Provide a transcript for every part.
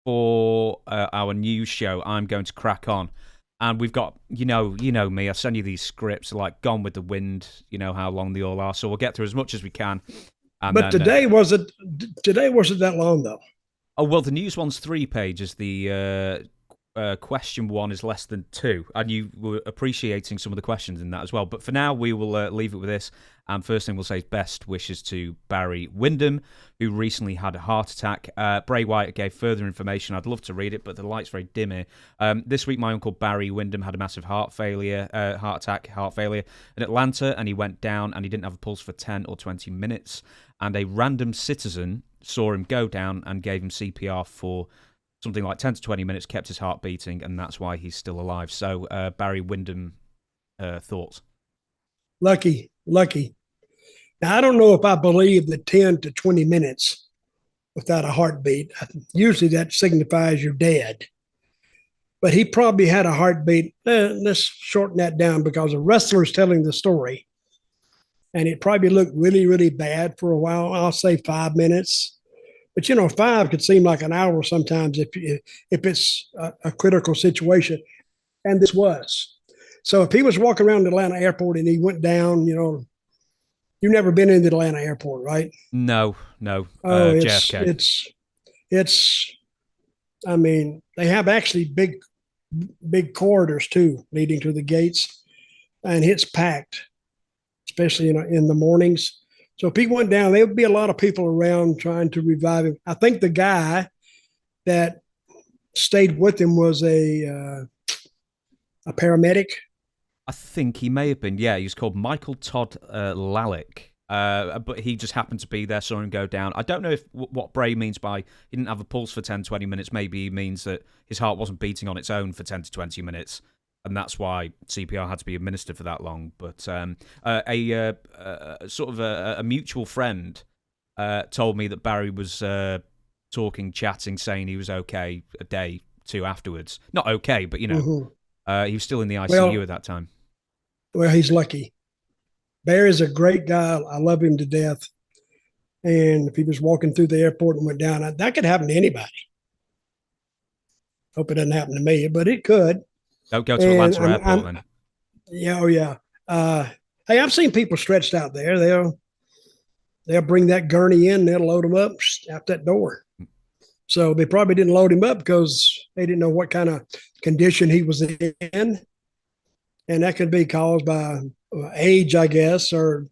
for our news show, I'm going to crack on. And we've got, you know me. I send you these scripts like Gone with the Wind. You know how long they all are, so we'll get through as much as we can. And But then, today wasn't that long though. oh well, the news one's 3 pages. The question one is less than two, and you were appreciating some of the questions in that as well. But for now, we will leave it with this. And first thing we'll say is best wishes to Barry Windham, who recently had a heart attack. Bray Wyatt gave further information. I'd love to read it, but the light's very dim here. This week, my uncle Barry Windham had a massive heart failure in Atlanta, and he went down and he didn't have a pulse for 10 or 20 minutes. And a random citizen saw him go down and gave him CPR for something like 10 to 20 minutes, kept his heart beating, and that's why he's still alive. So, Barry Windham, thoughts? Lucky. Now, I don't know if I believe the 10 to 20 minutes without a heartbeat. Usually that signifies you're dead. But he probably had a heartbeat. Let's shorten that down because a wrestler's telling the story. And it probably looked really, really bad for a while. I'll say 5 minutes. But, 5 could seem like an hour sometimes if it's a critical situation. And this was. So if he was walking around the Atlanta airport and he went down, you've never been in the Atlanta airport, right? No. Oh, JFK. it's. I mean, they have actually big corridors too, leading to the gates, and it's packed, especially in the mornings. So if he went down, there would be a lot of people around trying to revive him. I think the guy that stayed with him was a paramedic. I think he may have been. Yeah, he was called Michael Todd Lalick. But he just happened to be there, saw him go down. I don't know if what Bray means by he didn't have a pulse for 10, 20 minutes. Maybe he means that his heart wasn't beating on its own for 10 to 20 minutes. And that's why CPR had to be administered for that long. But sort of a mutual friend told me that Barry was chatting, saying he was okay a day, two afterwards. Not okay, but, he was still in the ICU at that time. Well, he's lucky. Barry's a great guy. I love him to death. And if he was walking through the airport and went down, that could happen to anybody. Hope it doesn't happen to me, but it could. Don't go to Atlanta airport then. Yeah, oh yeah. Hey, I've seen people stretched out there. They'll bring that gurney in, they'll load them up out that door. So they probably didn't load him up because they didn't know what kind of condition he was in. And that could be caused by age, I guess, or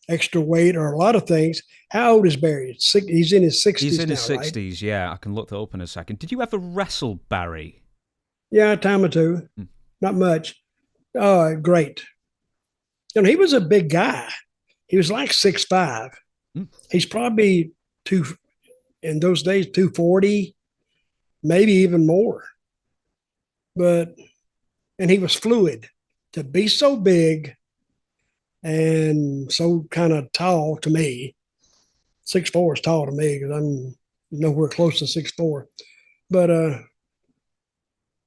extra weight or a lot of things. How old is Barry? He's in his 60s. He's in his 60s, right? Yeah. I can look that up in a second. Did you ever wrestle Barry? Yeah, a time or two. Not much. Oh, great. He was a big guy. He was like 6'5". He's probably in those days 240, maybe even more. And he was fluid. To be so big and so kind of tall to me, 6'4" is tall to me because I'm nowhere close to 6'4". But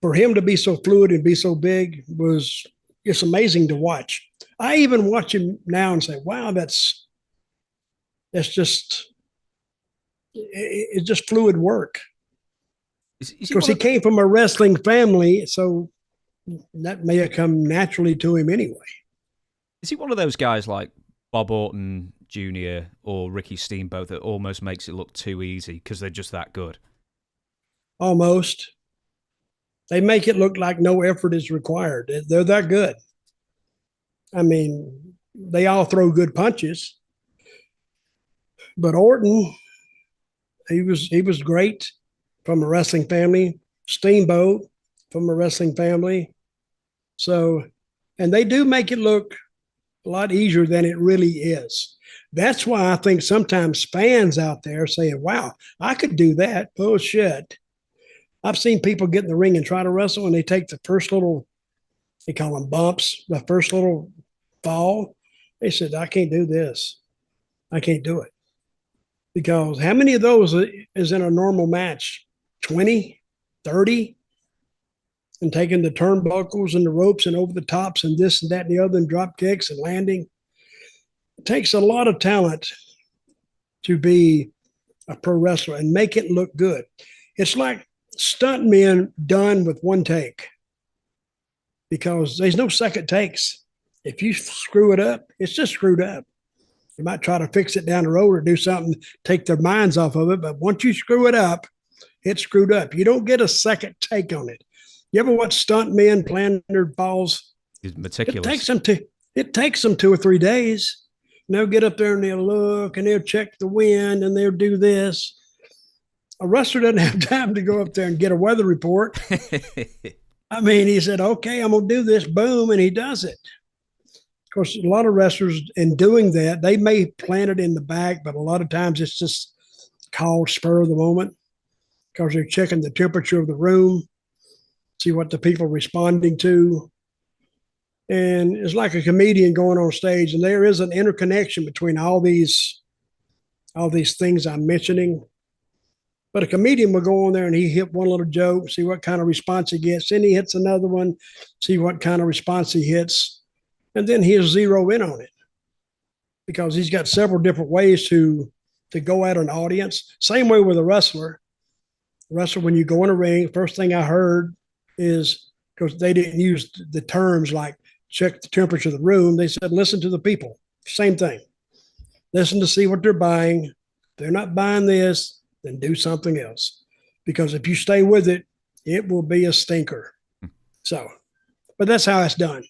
for him to be so fluid and be so big it's amazing to watch. I even watch him now and say, wow, that's just it's just fluid work. Because he came from a wrestling family, so that may have come naturally to him anyway. Is he one of those guys like Bob Orton Jr. or Ricky Steamboat that almost makes it look too easy because they're just that good? Almost. They make it look like no effort is required. They're that good. I mean, they all throw good punches. But Orton, he was great from a wrestling family. Steamboat from a wrestling family. So, and they do make it look a lot easier than it really is. That's why I think sometimes fans out there saying, wow, I could do that. Oh, shit. I've seen people get in the ring and try to wrestle, and they take the first little, they call them bumps, the first little fall. They said, I can't do this. I can't do it. Because how many of those is in a normal match? 20, 30? And taking the turnbuckles and the ropes and over the tops and this and that and the other and drop kicks and landing. It takes a lot of talent to be a pro wrestler and make it look good. It's like stunt men done with one take because there's no second takes. If you screw it up, it's just screwed up. You might try to fix it down the road or do something, take their minds off of it. But once you screw it up, it's screwed up. You don't get a second take on it. You ever watch stunt men plan their falls? It's meticulous. It takes them 2 or 3 days. And they'll get up there and they'll look and they'll check the wind and they'll do this. A wrestler doesn't have time to go up there and get a weather report. I mean, he said, okay, I'm going to do this, boom, and he does it. Of course, a lot of wrestlers, in doing that, they may plan it in the back, but a lot of times it's just called spur of the moment because they're checking the temperature of the room, see what the people are responding to. And it's like a comedian going on stage, and there is an interconnection between all these things I'm mentioning. But a comedian will go on there and he hit one little joke, see what kind of response he gets. Then he hits another one, see what kind of response he hits. And then he'll zero in on it because he's got several different ways to go at an audience. Same way with a wrestler. When you go in a ring, first thing I heard is, because they didn't use the terms like check the temperature of the room. They said, listen to the people. Same thing. Listen to see what they're buying. If they're not buying this, then do something else. Because if you stay with it, it will be a stinker. So, but that's how it's done.